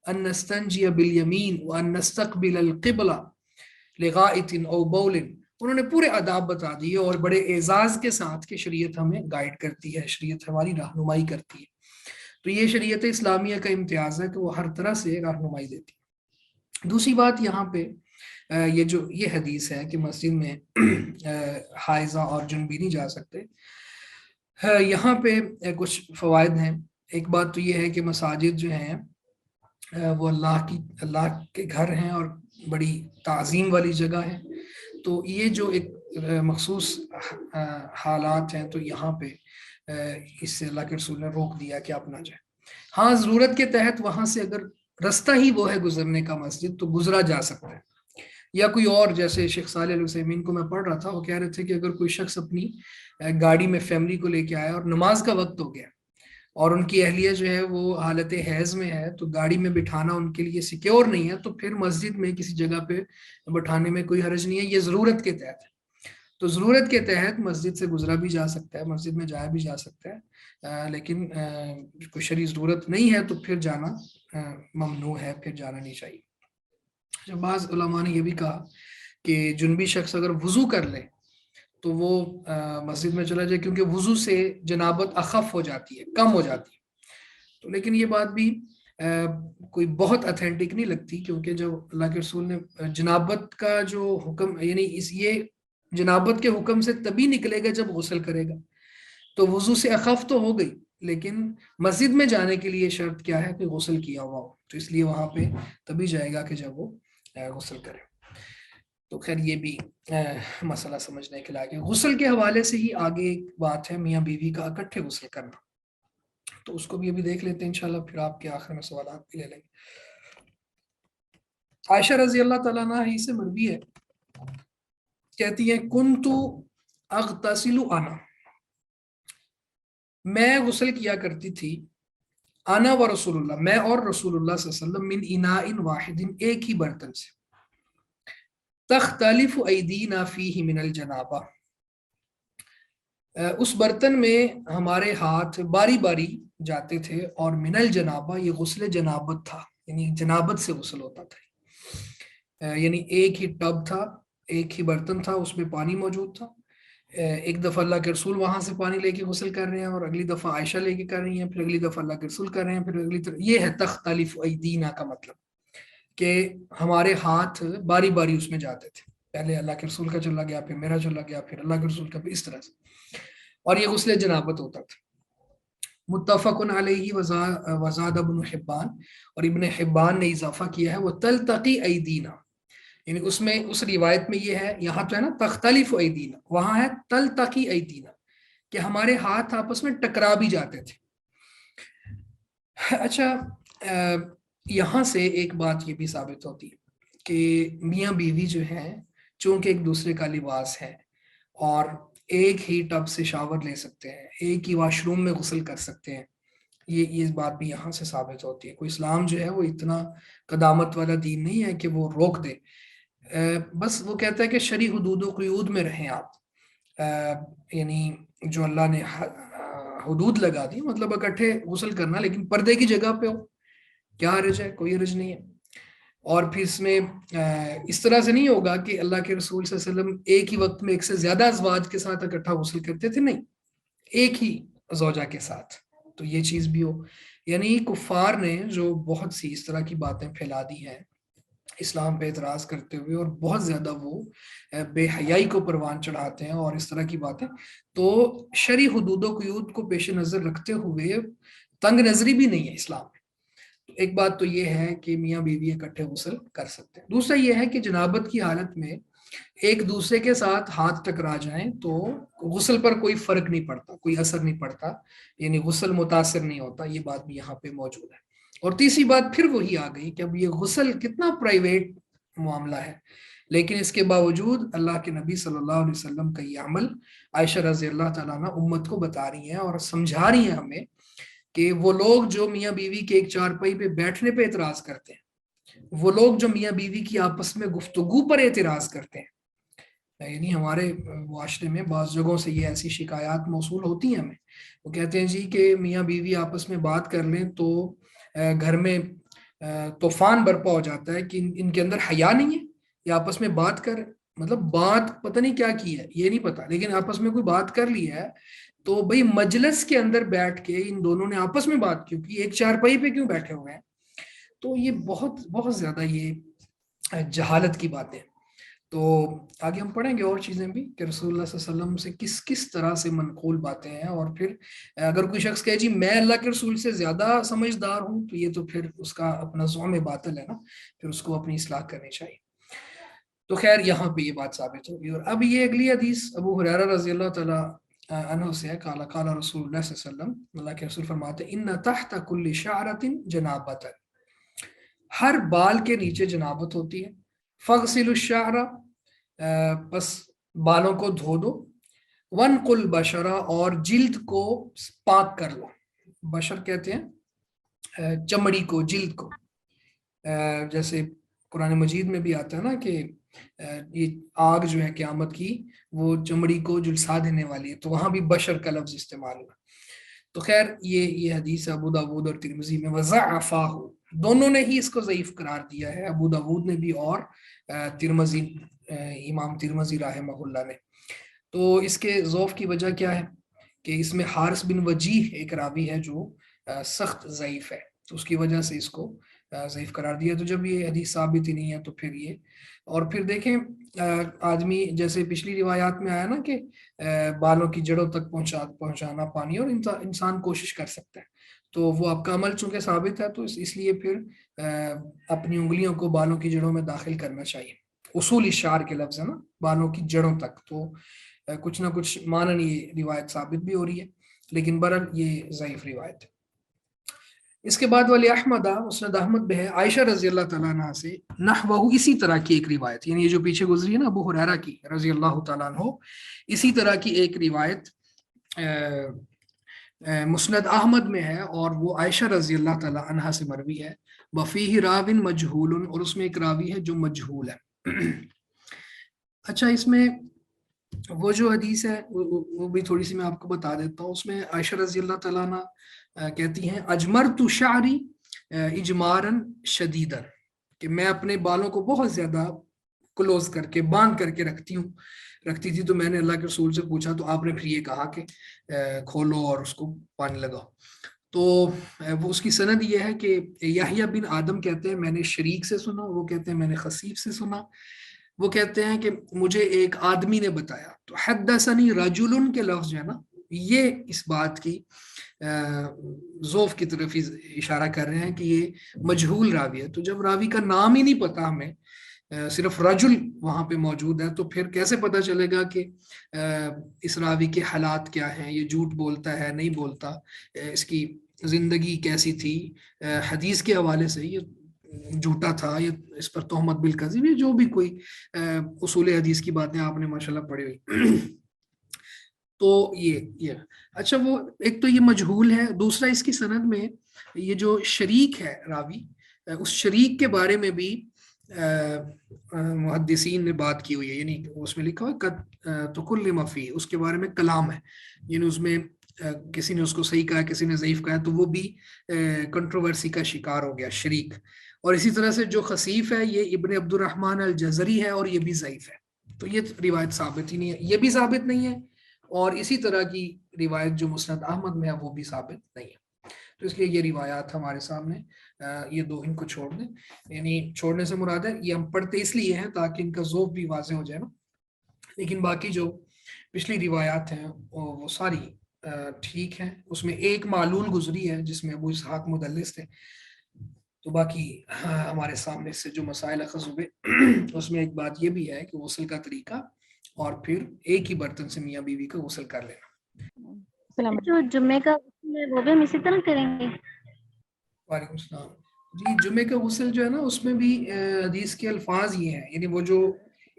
S1: ان نستنجی بالیمین وان نستقبل القبلہ لغائط او بول. انہوں نے پورے آداب بتا دیے اور بڑے اعزاز کے ساتھ کہ شریعت ہمیں گائیڈ کرتی ہے، شریعت ہماری رہنمائی کرتی ہے. تو یہ شریعت اسلامیہ کا امتیاز ہے کہ وہ ہر طرح سے رہنمائی دیتی ہے. دوسری بات یہاں پہ یہ حدیث ہے کہ مسجد میں حائضہ اور جنبی نہیں جا سکتے. یہاں پہ کچھ فوائد ہیں. ایک بات تو یہ ہے کہ مساجد جو ہیں وہ اللہ کے گھر ہیں اور بڑی تعظیم والی جگہ ہے. تو یہ جو ایک مخصوص حالات ہیں تو یہاں پہ اس سے اللہ کے رسول نے روک دیا کہ آپ نہ جائیں. ہاں، ضرورت کے تحت وہاں سے اگر رستہ ہی وہ ہے گزرنے کا مسجد تو گزرا جا سکتا ہے. یا کوئی اور، جیسے شیخ صالح العثیمین کو میں پڑھ رہا تھا، وہ کہہ رہے تھے کہ اگر کوئی شخص اپنی گاڑی میں فیملی کو لے کے آیا اور نماز کا وقت ہو گیا اور ان کی اہلیہ جو ہے وہ حالت حیض میں ہے، تو گاڑی میں بٹھانا ان کے لیے سیکیور نہیں ہے، تو پھر مسجد میں کسی جگہ پہ بٹھانے میں کوئی حرج نہیں ہے. یہ ضرورت کے تحت ہے. تو ضرورت کے تحت مسجد سے گزرا بھی جا سکتا ہے، مسجد میں جایا بھی جا سکتا ہے. لیکن کوئی شرعی ضرورت نہیں ہے تو پھر جانا ممنوع ہے، پھر جانا نہیں چاہیے. جب بعض علماء نے یہ بھی کہا کہ جنبی شخص اگر وضو کر لے تو وہ مسجد میں چلا جائے، کیونکہ وضو سے جنابت اخف ہو جاتی ہے، کم ہو جاتی ہے. تو لیکن یہ بات بھی کوئی بہت اتھینٹک نہیں لگتی، کیونکہ جب اللہ کے رسول نے جنابت کا جو حکم، یعنی یہ جنابت کے حکم سے تبھی نکلے گا جب غسل کرے گا، تو وضو سے اخف تو ہو گئی، لیکن مسجد میں جانے کے لیے شرط کیا ہے کہ غسل کیا ہوا ہو. تو اس لیے وہاں پہ تبھی جائے گا کہ جب وہ غسل کرے. تو خیر یہ بھی مسئلہ سمجھنے کے لائق ہے. غسل کے حوالے سے ہی آگے ایک بات ہے میاں بیوی کا اکٹھے غسل کرنا، تو اس کو بھی ابھی دیکھ لیتے ہیں انشاءاللہ، پھر آپ کے آخر میں سوالات بھی لے لیں گے. عائشہ رضی اللہ تعالیٰ عنہ ہی سے مروی ہے، کہتی ہیں کنتو اغتسل انا، میں غسل کیا کرتی تھی انا و رسول اللہ، میں اور رسول اللہ صلی اللہ علیہ وسلم، من اناء واحد، ایک ہی برتن سے، تختلف ایدینا فیہ من الجنابہ، اس برتن میں ہمارے ہاتھ باری باری جاتے تھے، اور من الجنابہ یہ غسل جنابت تھا، یعنی جنابت سے غسل ہوتا تھا، یعنی ایک ہی ٹب تھا، ایک ہی برتن تھا، اس میں پانی موجود تھا، ایک دفعہ اللہ کے رسول وہاں سے پانی لے کے غسل کر رہے ہیں، اور اگلی دفعہ عائشہ لے کے کر رہی ہیں، پھر اگلی دفعہ اللہ کے رسول کر رہے ہیں، پھر اگلی یہ ہے تختلف ایدینا کا مطلب، کہ ہمارے ہاتھ باری باری اس میں جاتے تھے، پہلے اللہ کے رسول کا چلا گیا، پھر میرا چلا گیا، پھر اللہ کے رسول کا، اس طرح سے، اور یہ غسل جنابت ہوتا تھا۔ متفق علیہ وزاد ابن حبان، اور ابن حبان نے اضافہ کیا ہے وہ تلتقی ایدینا، یعنی اس میں اس روایت میں یہ ہے، یہاں تو ہے نا تختلف ایدینا، وہاں ہے تلتقی ایدینا، کہ ہمارے ہاتھ آپس میں ٹکرا بھی جاتے تھے۔ اچھا، یہاں سے ایک بات یہ بھی ثابت ہوتی ہے کہ میاں بیوی جو ہیں چونکہ ایک دوسرے کا لباس ہے، اور ایک ہی ٹب سے شاور لے سکتے ہیں، ایک ہی واش روم میں غسل کر سکتے ہیں، یہ بات بھی یہاں سے ثابت ہوتی ہے۔ کوئی اسلام جو ہے وہ اتنا قدامت والا دین نہیں ہے کہ وہ روک دے، بس وہ کہتا ہے کہ شرعی حدود و قیود میں رہیں آپ، یعنی جو اللہ نے حدود لگا دی، مطلب اکٹھے غسل کرنا، لیکن پردے کی جگہ پہ ہو، کیا حرج ہے؟ کوئی حرج نہیں ہے۔ اور پھر اس میں اس طرح سے نہیں ہوگا کہ اللہ کے رسول صلی اللہ علیہ وسلم ایک ہی وقت میں ایک سے زیادہ ازواج کے ساتھ اکٹھا غسل کرتے تھے، نہیں، ایک ہی زوجہ کے ساتھ، تو یہ چیز بھی ہو، یعنی کفار نے جو بہت سی اس طرح کی باتیں پھیلا دی ہیں اسلام پہ اعتراض کرتے ہوئے، اور بہت زیادہ وہ بے حیائی کو پروان چڑھاتے ہیں اور اس طرح کی باتیں، تو شرعی حدود و قیود کو پیش نظر رکھتے ہوئے تنگ نظری بھی نہیں ہے اسلام میں۔ ایک بات تو یہ ہے کہ میاں بیوی اکٹھے غسل کر سکتے ہیں، دوسرا یہ ہے کہ جنابت کی حالت میں ایک دوسرے کے ساتھ ہاتھ ٹکرا جائیں تو غسل پر کوئی فرق نہیں پڑتا، کوئی اثر نہیں پڑتا، یعنی غسل متاثر نہیں ہوتا، یہ بات بھی یہاں پہ موجود ہے۔ اور تیسری بات پھر وہی آ گئی کہ اب یہ غسل کتنا پرائیویٹ معاملہ ہے، لیکن اس کے باوجود اللہ کے نبی صلی اللہ علیہ وسلم کا یہ عمل عائشہ رضی اللہ تعالیٰ عنہ امت کو بتا رہی ہیں اور سمجھا رہی ہیں ہمیں کہ وہ لوگ جو میاں بیوی کے ایک چارپائی پہ بیٹھنے پہ اعتراض کرتے ہیں، وہ لوگ جو میاں بیوی کی آپس میں گفتگو پر اعتراض کرتے ہیں، یعنی ہمارے معاشرے میں بعض جگہوں سے یہ ایسی شکایات موصول ہوتی ہیں ہمیں، وہ کہتے ہیں جی کہ میاں بیوی آپس میں بات کر لیں تو گھر میں طوفان برپا ہو جاتا ہے، کہ ان کے اندر حیا نہیں ہے، یہ آپس میں بات کر، مطلب بات پتہ نہیں کیا کی ہے، یہ نہیں پتا، لیکن آپس میں کوئی بات کر لی ہے تو بھئی مجلس کے اندر بیٹھ کے ان دونوں نے آپس میں بات کیوں کی، ایک چارپائی پہ کیوں بیٹھے ہوئے ہیں؟ تو یہ بہت بہت زیادہ یہ جہالت کی باتیں۔ تو آگے ہم پڑھیں گے اور چیزیں بھی کہ رسول اللہ صلی اللہ علیہ وسلم سے کس کس طرح سے منقول باتیں ہیں، اور پھر اگر کوئی شخص کہے جی میں اللہ کے رسول سے زیادہ سمجھدار ہوں، تو یہ تو پھر اس کا اپنا زعم باطل ہے نا، پھر اس کو اپنی اصلاح کرنی چاہیے۔ تو خیر یہاں پہ یہ بات ثابت ہوگی۔ اور اب یہ اگلی حدیث ابو ہریرہ رضی اللہ تعالیٰ عنہ سے ہے، قال قال رسول اللہ صلی اللہ علیہ وسلم، اللہ کے رسول فرماتے ہیں ان تحت کل شعرۃ جنابۃ، ہر بال کے نیچے جنابت ہوتی ہے، فغسلوا الشعر، بس بالوں کو دھو دو، وانقل البشرہ، اور جلد کو پاک کر لو، بشر کہتے ہیں چمڑی کو، جلد کو، جیسے قرآن مجید میں بھی آتا ہے نا کہ یہ آگ جو ہے قیامت کی وہ چمڑی کو جلسا دینے والی ہے، تو وہاں بھی بشر کا لفظ استعمال ہوا۔ تو خیر یہ حدیث ابو داود اور ترمذی میں، وضعفاہ، دونوں نے ہی اس کو ضعیف قرار دیا ہے، ابو داود نے بھی اور ترمذی، امام ترمذی رحمہ اللہ نے۔ تو اس کے ضعف کی وجہ کیا ہے کہ اس میں حارث بن وجیح ایک راوی ہے جو سخت ضعیف ہے، تو اس کی وجہ سے اس کو ضعیف قرار دیا۔ تو جب یہ حدیث ثابت ہی نہیں ہے تو پھر یہ، اور پھر دیکھیں آدمی جیسے پچھلی روایات میں آیا نا کہ بالوں کی جڑوں تک پہنچانا پانی، اور انسان کوشش کر سکتا ہے، تو وہ آپ کا عمل چونکہ ثابت ہے تو اس لیے پھر اپنی انگلیوں کو بالوں کی جڑوں میں داخل کرنا چاہیے، اصول الشعر کے لفظ ہے نا، بالوں کی جڑوں تک، تو کچھ نہ کچھ مانن یہ روایت ثابت بھی ہو رہی ہے، لیکن برحال یہ ضعیف روایت ہے۔ اس کے بعد ولی احمد، مسند احمد میں ہے عائشہ رضی اللہ تعالیٰ عنہ سے نحوہ، اسی طرح کی ایک روایت، یعنی یہ جو پیچھے گزری ہے نا ابو ہریرہ کی رضی اللہ تعالیٰ عنہ، اسی طرح کی ایک روایت مسند احمد میں ہے اور وہ عائشہ رضی اللہ تعالی عنہا سے مروی ہے. وفیہ راوin مجہول، اور اس میں ایک راوی ہے جو مجہول ہے. اچھا اس میں وہ جو حدیث ہے وہ بھی تھوڑی سی میں آپ کو بتا دیتا ہوں. اس میں عائشہ رضی اللہ تعالیٰ عنہ کہتی ہیں اجمرت شعری اجمارا شدیدا، کہ میں اپنے بالوں کو بہت زیادہ کلوز کر کے باندھ کر کے رکھتی تھی. تو میں نے اللہ کے رسول سے پوچھا تو آپ نے پھر یہ کہا کہ کھولو اور اس کو پانی لگاؤ. تو وہ اس کی سند یہ ہے کہ یحییٰ بن آدم کہتے ہیں میں نے شریک سے سنا، وہ کہتے ہیں میں نے خصیب سے سنا، وہ کہتے ہیں کہ مجھے ایک آدمی نے بتایا. تو حدثنی رجل کے لفظ جو ہے نا یہ اس بات کی ذوف کی طرف اشارہ کر رہے ہیں کہ یہ مجہول راوی ہے. تو جب راوی کا نام ہی نہیں پتا ہمیں، صرف رجل وہاں پہ موجود ہے، تو پھر کیسے پتا چلے گا کہ اس راوی کے حالات کیا ہیں، یہ جھوٹ بولتا ہے نہیں بولتا، اس کی زندگی کیسی تھی، حدیث کے حوالے سے یہ جھوٹا تھا، یہ اس پر تہمت بالکذب، یہ جو بھی کوئی اصول حدیث کی باتیں آپ نے ماشاءاللہ پڑھی ہوئی. تو یہ اچھا وہ ایک تو یہ مجہول ہے. دوسرا اس کی سند میں یہ جو شریک ہے راوی، اس شریک کے بارے میں بھی محدثین نے بات کی ہوئی ہے. یعنی اس میں لکھا ہے تکلم فیہ، اس کے بارے میں کلام ہے. یعنی اس میں کسی نے اس کو صحیح کہا، کسی نے ضعیف کہا، تو وہ بھی کنٹروورسی کا شکار ہو گیا شریک. اور اسی طرح سے جو خصیف ہے یہ ابن عبد الرحمن الجزری ہے اور یہ بھی ضعیف ہے. تو یہ روایت ثابت ہی نہیں ہے، یہ بھی ثابت نہیں ہے، اور اسی طرح کی روایت جو مسند احمد میں ہے وہ بھی ثابت نہیں ہے. تو اس لیے یہ روایات ہمارے سامنے، یہ دو ان کو چھوڑ دیں. یعنی چھوڑنے سے مراد ہے یہ ہم پڑھتے اس لیے ہیں تاکہ ان کا ذوق بھی واضح ہو جائے نا. لیکن باقی جو پچھلی روایات ہیں وہ ساری ٹھیک ہیں. اس میں ایک معلول گزری ہے جس میں ابو اسحاق مدلس تھے. تو باقی ہمارے سامنے سے جو مسائل اخذ ہوئے اس میں ایک بات یہ بھی ہے کہ غسل کا طریقہ، اور پھر ایک ہی برتن سے میاں بیوی کا غسل کر لینا.
S2: جو جمعے کا غسل ہے وہ بھی ہم اسی طرح کریں گے؟
S1: وعلیکم السلام. جی جمعے کا غسل جو ہے نا اس میں بھی حدیث کے الفاظ یہ ہیں. یعنی وہ جو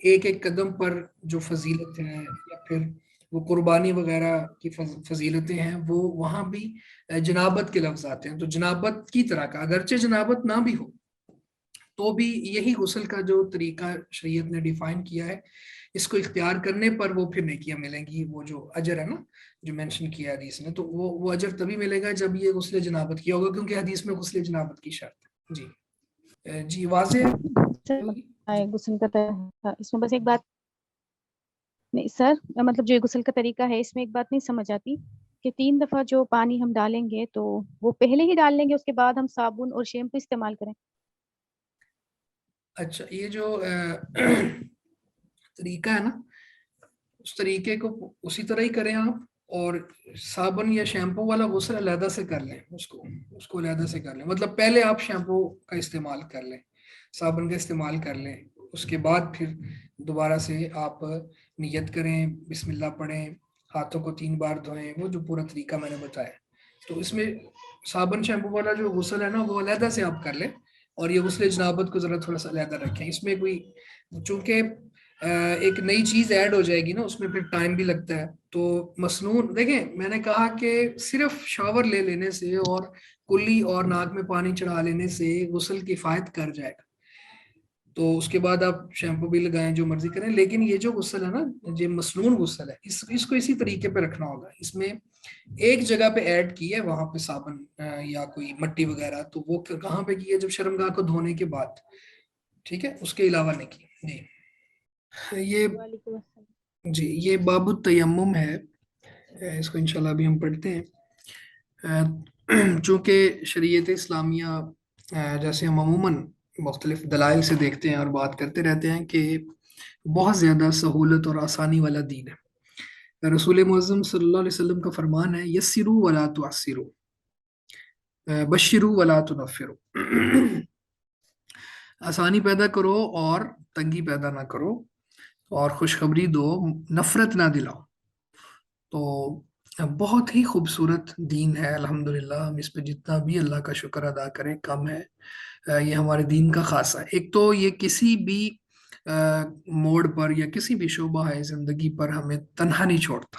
S1: ایک ایک قدم پر جو فضیلت ہے یا پھر وہ قربانی وغیرہ کی فضیلتیں ہیں، وہ وہاں بھی جنابت کے لفظ آتے ہیں. تو جنابت کی طرح کا، اگرچہ جنابت نہ بھی ہو تو بھی یہی غسل کا جو طریقہ شریعت نے ڈیفائن کیا ہے، اس کو اختیار کرنے پر وہ پھر نیکیاں ملیں گی. وہ جو اجر ہے نا جو مینشن کیا حدیث نے، تو وہ اجر تبھی ملے گا جب یہ غسل جنابت کیا ہوگا، کیونکہ حدیث میں غسل جنابت کی شرط ہے. جی واضح ہے
S2: غسل کا اس میں بس ایک بات نہیں سر، مطلب جو غسل کا طریقہ ہے اس میں ایک بات نہیں سمجھ آتی کہ 3 دفعہ جو پانی ہم ڈالیں گے تو وہ پہلے ہی ڈال لیں گے، اس کے بعد ہم صابن اور شیمپو استعمال کریں؟
S1: اچھا یہ جو طریقہ ہے نا اس طریقے کو اسی طرح ہی کریں آپ، اور صابن یا شیمپو والا غسل علیحدہ سے کر لیں. اس کو علیحدہ سے کر لیں. مطلب پہلے آپ شیمپو کا استعمال کر لیں، صابن کا استعمال کر لیں، اس کے بعد پھر دوبارہ سے آپ نیت کریں، بسم اللہ پڑھیں، ہاتھوں کو 3 بار دھوئیں، وہ جو پورا طریقہ میں نے بتایا. تو اس میں صابن شیمپو والا جو غسل ہے نا وہ علیحدہ سے آپ کر لیں، اور یہ غسل جنابت کو ذرا تھوڑا سا علیحدہ رکھیں. اس میں کوئی چونکہ ایک نئی چیز ایڈ ہو جائے گی نا، اس میں پھر ٹائم بھی لگتا ہے. تو مسنون دیکھیں میں نے کہا کہ صرف شاور لے لینے سے اور کلی اور ناک میں پانی چڑھا لینے سے غسل کفایت کر جائے گا. تو اس کے بعد آپ شیمپو بھی لگائیں، جو مرضی کریں، لیکن یہ جو غسل ہے نا یہ مسنون غسل ہے، اس کو اسی طریقے پہ رکھنا ہوگا. اس میں ایک جگہ پہ ایڈ کی ہے، وہاں پہ صابن یا کوئی مٹی وغیرہ، تو وہ کہاں پہ کی ہے؟ جب شرمگاہ کو دھونے کے بعد، ٹھیک ہے، اس کے علاوہ نہیں کی. جی یہ باب التیمم ہے، اس کو انشاءاللہ ابھی ہم پڑھتے ہیں. چونکہ شریعت اسلامیہ جیسے ہم عموماً مختلف دلائل سے دیکھتے ہیں اور بات کرتے رہتے ہیں کہ بہت زیادہ سہولت اور آسانی والا دین ہے. رسول معظم صلی اللہ علیہ وسلم کا فرمان ہے یسروا ولا تعسروا، بشروا ولا تنفروا. آسانی پیدا کرو اور تنگی پیدا نہ کرو، اور خوشخبری دو، نفرت نہ دلاؤ. تو بہت ہی خوبصورت دین ہے الحمدللہ. ہم اس پہ جتنا بھی اللہ کا شکر ادا کریں کم ہے. یہ ہمارے دین کا خاصہ ہے. ایک تو یہ کسی بھی موڑ پر یا کسی بھی شعبہ ہے زندگی پر ہمیں تنہا نہیں چھوڑتا.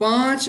S1: 5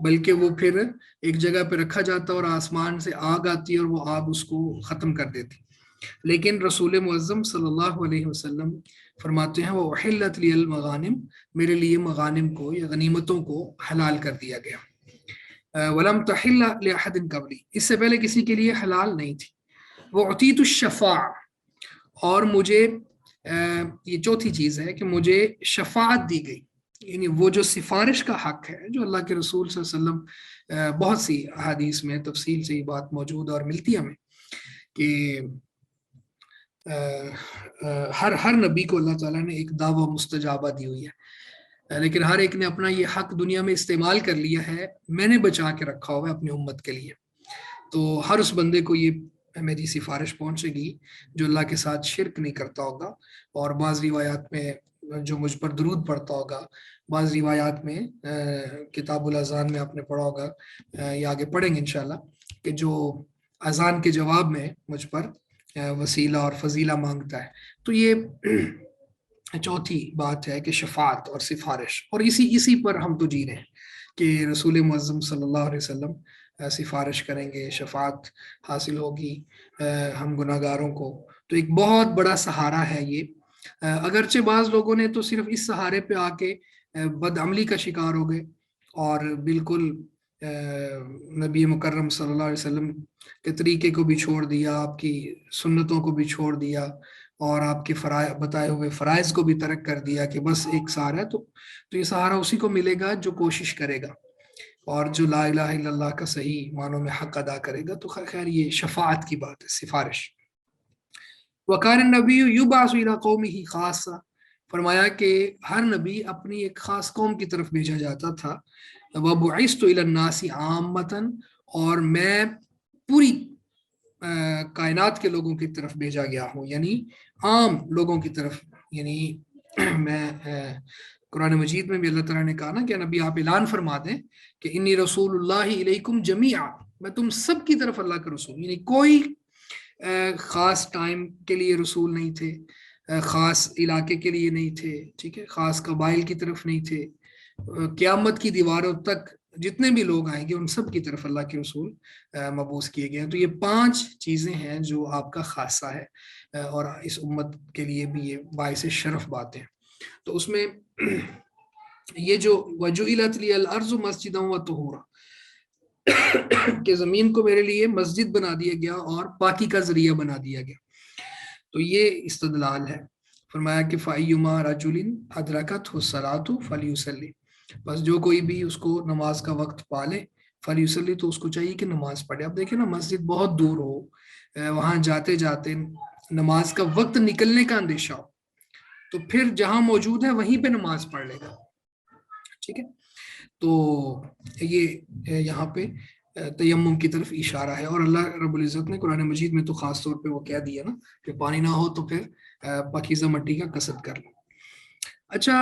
S1: بلکہ وہ پھر ایک جگہ پہ رکھا جاتا اور آسمان سے آگ آتی ہے اور وہ آگ اس کو ختم کر دیتی. لیکن رسول معظم صلی اللہ علیہ وسلم فرماتے ہیں وہ احلت لی المغانم، میرے لیے مغانم کو یا غنیمتوں کو حلال کر دیا گیا. ولم تحل لاحد قبلی، اس سے پہلے کسی کے لیے حلال نہیں تھی. وعطیت الشفاع، اور مجھے یہ چوتھی چیز ہے کہ مجھے شفاعت دی گئی، یعنی وہ جو سفارش کا حق ہے جو اللہ کے رسول صلی اللہ علیہ وسلم، بہت سی احادیث میں تفصیل سے یہ بات موجود اور ملتی ہے ہمیں کہ ہر نبی کو اللہ تعالیٰ نے ایک دعویٰ مستجابہ دی ہوئی ہے، لیکن ہر ایک نے اپنا یہ حق دنیا میں استعمال کر لیا ہے. میں نے بچا کے رکھا ہوا ہے اپنی امت کے لیے. تو ہر اس بندے کو یہ میری سفارش پہنچے گی جو اللہ کے ساتھ شرک نہیں کرتا ہوگا، اور بعض روایات میں جو مجھ پر درود پڑھتا ہوگا، بعض روایات میں کتاب الاذان میں آپ نے پڑھا ہوگا، یہ آگے پڑھیں گے انشاءاللہ، کہ جو اذان کے جواب میں مجھ پر وسیلہ اور فضیلہ مانگتا ہے. تو یہ چوتھی بات ہے کہ شفاعت اور سفارش، اور اسی پر ہم تو جی رہے ہیں کہ رسول معظم صلی اللہ علیہ وسلم سفارش کریں گے، شفاعت حاصل ہوگی ہم گناہ گاروں کو. تو ایک بہت بڑا سہارا ہے یہ. اگرچہ بعض لوگوں نے تو صرف اس سہارے پہ آ کے بدعملی کا شکار ہو گئے اور بالکل نبی مکرم صلی اللہ علیہ وسلم کے طریقے کو بھی چھوڑ دیا، آپ کی سنتوں کو بھی چھوڑ دیا، اور آپ کے بتائے ہوئے فرائض کو بھی ترک کر دیا کہ بس ایک سہارا ہے. تو یہ سہارا اسی کو ملے گا جو کوشش کرے گا اور جو لا الہ الا اللہ کا صحیح معنوں میں حق ادا کرے گا. تو خیر یہ شفاعت کی بات ہے، سفارش. وَقَالَ النَّبِيُّ يُبْعَثُ إِلَىٰ قَوْمِهِ خَاصَّةً، فرمایا کہ ہر نبی اپنی ایک خاص قوم کی طرف بھیجا جاتا تھا. وَبُعِثْتُ إِلَى النَّاسِ عَامَّةً، اور میں پوری کائنات کے لوگوں کی طرف بھیجا گیا ہوں، یعنی عام لوگوں کی طرف. یعنی میں قرآن مجید میں بھی اللہ تعالیٰ نے کہا نا کہ نبی آپ اعلان فرما دیں کہ انی رسول اللہ الیکم جمیعا، میں تم سب کی طرف اللہ کا رسول. یعنی کوئی خاص ٹائم کے لیے رسول نہیں تھے، خاص علاقے کے لیے نہیں تھے، ٹھیک ہے، خاص قبائل کی طرف نہیں تھے. قیامت کی دیواروں تک جتنے بھی لوگ آئیں گے ان سب کی طرف اللہ کے رسول مبعوث کیے گئے ہیں. تو یہ 5 چیزیں ہیں جو آپ کا خاصہ ہے اور اس امت کے لیے بھی یہ باعث شرف بات ہے. تو اس میں یہ جو وَجُعِلَتْ لِيَ الْأَرْضُ مَسْجِدًا وَطُهُورًا، کہ زمین کو میرے لیے مسجد بنا دیا گیا اور پاکی کا ذریعہ بنا دیا گیا. تو یہ استدلال ہے. فرمایا کہ فَأَيُّمَا رَجُلٍ أَدْرَكَتْهُ الصَّلَاةُ فَلْيُصَلِّ، بس جو کوئی بھی اس کو نماز کا وقت پالے، فَلْيُصَلِّ، تو اس کو چاہیے کہ نماز پڑھے. اب دیکھیں نا، مسجد بہت دور ہو، وہاں جاتے جاتے نماز کا وقت نکلنے کا اندیشہ ہو، تو پھر جہاں موجود ہے وہیں پہ نماز پڑھ لے گا. ٹھیک ہے، تو یہ یہاں پہ تیمم کی طرف اشارہ ہے. اور اللہ رب العزت نے قرآن مجید میں تو خاص طور پہ وہ کہہ دیا نا کہ پانی نہ ہو تو پھر پاکیزہ مٹی کا قصد کر لو. اچھا،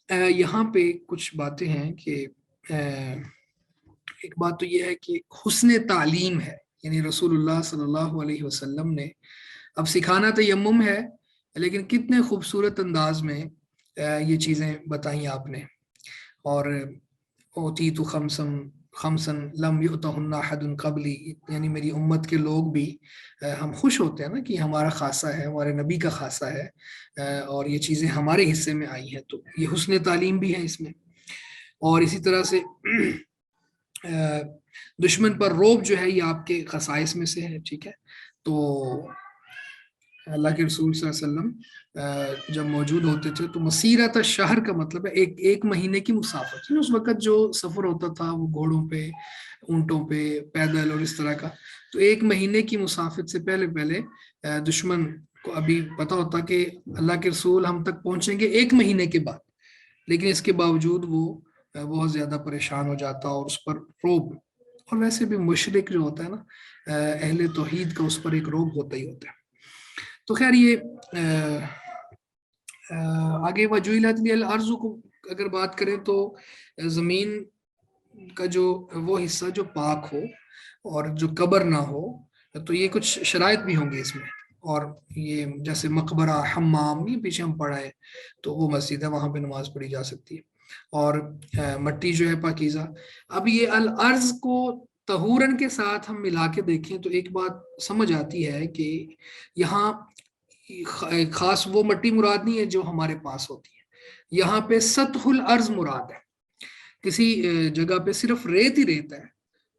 S1: یہاں پہ کچھ باتیں ہیں کہ ایک بات تو یہ ہے کہ حسن تعلیم ہے، یعنی رسول اللہ صلی اللہ علیہ وسلم نے اب سکھانا تیمم ہے، لیکن کتنے خوبصورت انداز میں یہ چیزیں بتائیں آپ نے. اور اوتیت خمسا لم یؤتہن احد قبلی، یعنی میری امت کے لوگ بھی ہم خوش ہوتے ہیں نا کہ ہمارا خاصہ ہے، ہمارے نبی کا خاصہ ہے اور یہ چیزیں ہمارے حصے میں آئی ہیں. تو یہ حسن تعلیم بھی ہے اس میں. اور اسی طرح سے دشمن پر روب جو ہے یہ آپ کے خصائص میں سے ہے. ٹھیک ہے، تو اللہ کے رسول صلی اللہ علیہ وسلم جب موجود ہوتے تھے تو مسیرت شہر کا مطلب ہے ایک مہینے کی مسافت. اس وقت جو سفر ہوتا تھا وہ گھوڑوں پہ، اونٹوں پہ، پیدل اور اس طرح کا. تو 1 مہینے کی مسافت سے پہلے دشمن کو ابھی پتا ہوتا کہ اللہ کے رسول ہم تک پہنچیں گے 1 مہینے کے بعد، لیکن اس کے باوجود وہ بہت زیادہ پریشان ہو جاتا اور اس پر روب. اور ویسے بھی مشرک جو ہوتا ہے نا، اہل توحید کا اس پر ایک روب ہوتا ہی ہوتا ہے. تو خیر یہ آگے وَجُعِلَتْ لِيَ الْأَرْضُ کو اگر بات کریں تو زمین کا جو وہ حصہ جو پاک ہو اور جو قبر نہ ہو، تو یہ کچھ شرائط بھی ہوں گے اس میں. اور یہ جیسے مقبرہ، حمام، یہ پیچھے ہم پڑھا ہے، تو وہ مسجد ہے، وہاں پہ نماز پڑھی جا سکتی ہے. اور مٹی جو ہے پاکیزہ. اب یہ الارض کو طہورن کے ساتھ ہم ملا کے دیکھیں تو ایک بات سمجھ آتی ہے کہ یہاں خاص وہ مٹی مراد نہیں ہے جو ہمارے پاس ہوتی ہے. یہاں پہ سطح الارض مراد ہے. کسی جگہ پہ صرف ریت ہی ریت ہے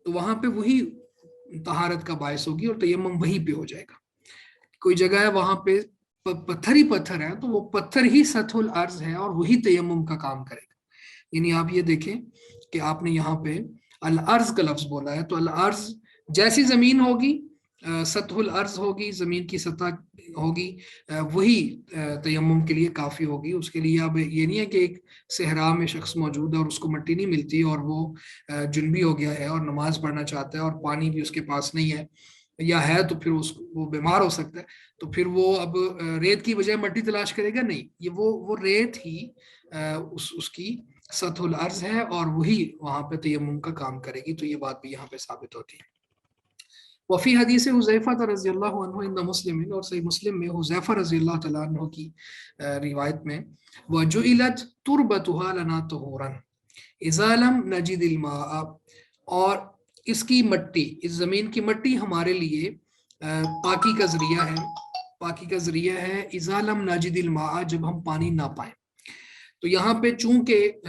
S1: تو وہاں پہ وہی طہارت کا باعث ہوگی اور تیمم وہیں پہ ہو جائے گا. کوئی جگہ ہے وہاں پہ پتھر ہی پتھر ہے تو وہ پتھر ہی سطح الارض ہے اور وہی تیمم کا کام کرے گا. یعنی آپ یہ دیکھیں کہ آپ نے یہاں پہ الارض کا لفظ بولا ہے تو الارض جیسی زمین ہوگی سطح الارض ہوگی, زمین کی سطح ہوگی, وہی تیمم کے لیے کافی ہوگی. اس کے لیے اب یہ نہیں ہے کہ ایک صحرا میں شخص موجود ہے اور اس کو مٹی نہیں ملتی اور وہ جنبی ہو گیا ہے اور نماز پڑھنا چاہتا ہے اور پانی بھی اس کے پاس نہیں ہے یا ہے تو پھر وہ بیمار ہو سکتا ہے تو پھر وہ اب ریت کی بجائے مٹی تلاش کرے گا. نہیں, یہ وہ ریت ہی اس کی سطح الارض ہے اور وہی وہاں پہ تیمم کا کام کرے گی. تو یہ بات بھی یہاں پہ ثابت ہوتی ہے. وفی حدیث حذیفہ رضی اللہ عنہ عند مسلم, اور صحیح مسلم میں حذیفہ رضی اللہ تعالیٰ عنہ کی روایت میں وَجُعِلَتْ تُرْبَتُهَا لَنَا طُهُورًا إِذَا لَمْ نَجِدِ الْمَاءَ, اور اس کی مٹی, اس زمین کی مٹی ہمارے لیے پاکی کا ذریعہ ہے, پاکی کا ذریعہ ہے. إِذَا لَمْ نَجِدِ الْمَاءَ, جب ہم پانی نہ پائیں. تو یہاں پہ چونکہ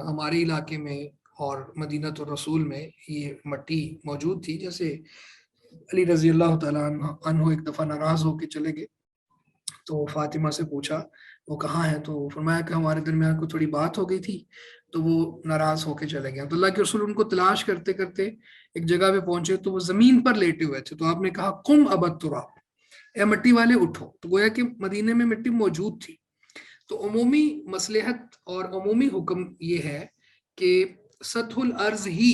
S1: ہمارے علاقے میں اور مدینہ الرسول میں یہ مٹی موجود تھی, جیسے علی رضی اللہ تعالیٰ عنہ ایک دفعہ ناراض ہو کے چلے گئے تو فاطمہ سے پوچھا وہ کہاں ہے, تو فرمایا کہ ہمارے درمیان کو تھوڑی بات ہو گئی تھی تو وہ ناراض ہو کے چلے گئے. تو اللہ کے رسول ان کو تلاش کرتے کرتے ایک جگہ پہ پہنچے تو وہ زمین پر لیٹے ہوئے تھے. تو آپ نے کہا قم ابا التراب, اے مٹی والے اٹھو. تو گویا کہ مدینے میں مٹی موجود تھی. تو عمومی مصلحت اور عمومی حکم یہ ہے کہ سطح الارض ہی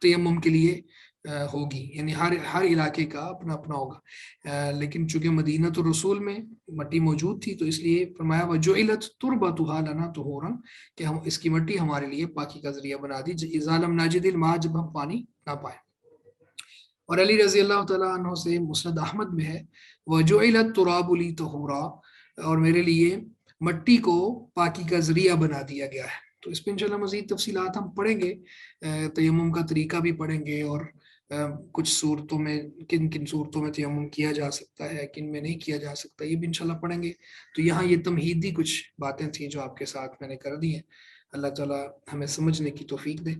S1: تیمم کے لیے ہوگی, یعنی ہر علاقے کا اپنا اپنا ہوگا. لیکن چونکہ مدینہ الرسول میں مٹی موجود تھی تو اس لیے فرمایا وَجُعِلَتْ تُرْبَتُهَا لَنَا طُهُورًا, کہ ہم اس کی مٹی ہمارے لیے پاکی کا ذریعہ بنا دی. إِذَا لَمْ نَجِدِ الْمَاءَ, جب ہم پانی نہ پائیں. اور علی رضی اللہ تعالیٰ عنہ سے مسند احمد میں ہے وَجُعِلَتْ تُرَابُ لِي طُهُورًا, اور میرے لیے مٹی کو پاکی کا ذریعہ بنا دیا گیا ہے. تو اس پہ انشاءاللہ مزید تفصیلات ہم پڑھیں گے, تیمم کا طریقہ بھی پڑھیں گے اور کچھ صورتوں میں کن کن صورتوں میں تیمم کیا جا سکتا ہے, کن میں نہیں کیا جا سکتا, یہ بھی انشاءاللہ پڑھیں گے. تو یہاں یہ تمہیدی کچھ باتیں تھیں جو آپ کے ساتھ میں نے کر دی ہیں. اللہ تعالیٰ ہمیں سمجھنے کی توفیق دے.